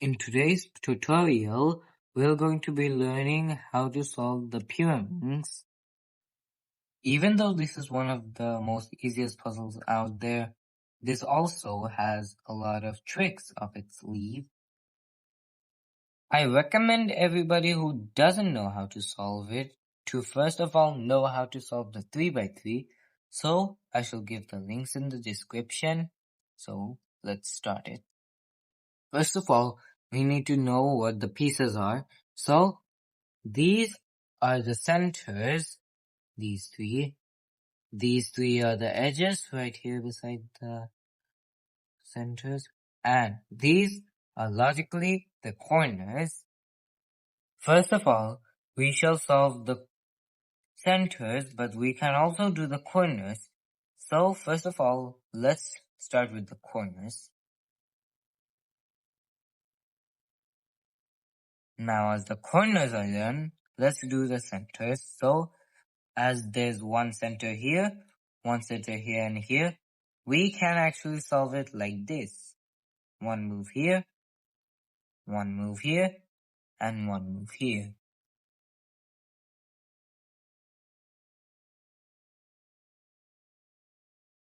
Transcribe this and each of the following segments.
In today's tutorial, we're going to be learning how to solve the pyramix. Even though this is one of the most easiest puzzles out there, this also has a lot of tricks up its sleeve. I recommend everybody who doesn't know how to solve it to first of all know how to solve the 3x3, so I shall give the links in the description. So let's start it. First of all, we need to know what the pieces are. So these are the centers, these three. These three are the edges right here beside the centers. And these are logically the corners. First of all, we shall solve the centers, but we can also do the corners. So first of all, let's start with the corners. Now as the corners are done, let's do the centers. So as there's one center here, one center here and here, we can actually solve it like this. One move here, one move here, and one move here.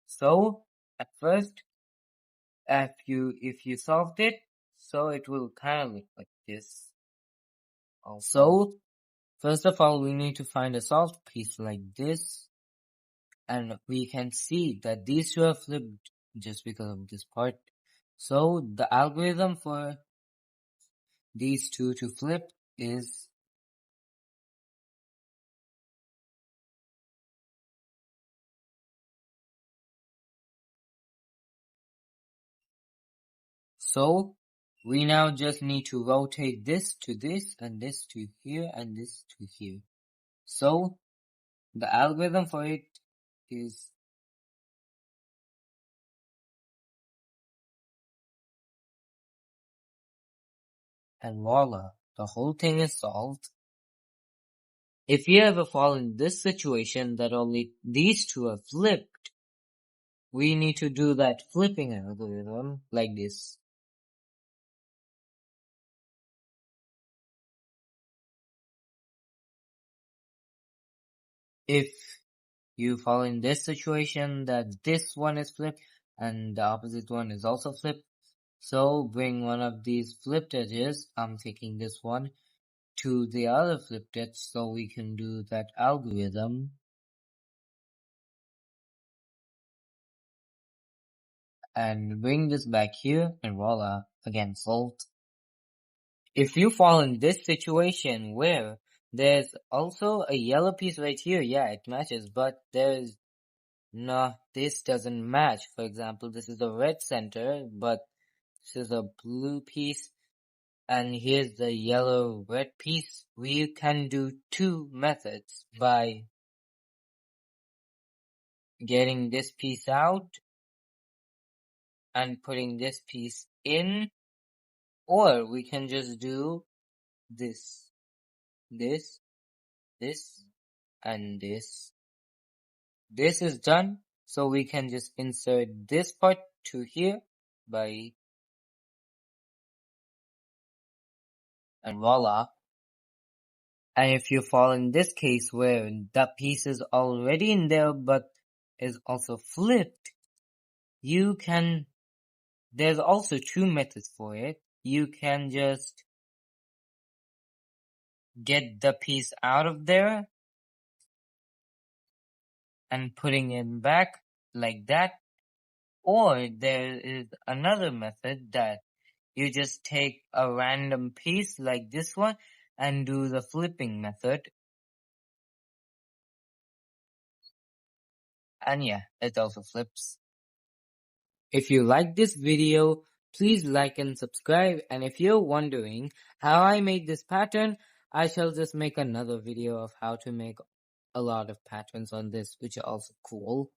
So at first, if you solved it, so it will kind of look like this. Also, first of all, we need to find a solved piece like this. And we can see that these two are flipped just because of this part. So the algorithm for these two to flip is so we now just need to rotate this to this and this to here and this to here. So the algorithm for it is and voila, the whole thing is solved. If you ever fall in this situation that only these two are flipped, we need to do that flipping algorithm like this. If you fall in this situation that this one is flipped and the opposite one is also flipped, so bring one of these flipped edges, I'm taking this one, to the other flipped edge so we can do that algorithm. And bring this back here and voila, again solved. If you fall in this situation where there's also a yellow piece right here, yeah, it matches, but there's no, this doesn't match. For example, this is the red center, but this is a blue piece, and here's the yellow red piece. We can do two methods by getting this piece out and putting this piece in, or we can just do this, this, and this. This is done, so we can just insert this part to here by and voila. And if you fall in this case where the piece is already in there but is also flipped, you can, there's also two methods for it. You can just get the piece out of there and putting it back like that, or there is another method that you just take a random piece like this one and do the flipping method. And yeah, it also flips. If you like this video, please like and subscribe, and if you're wondering how I made this pattern, I shall just make another video of how to make a lot of patterns on this, which are also cool.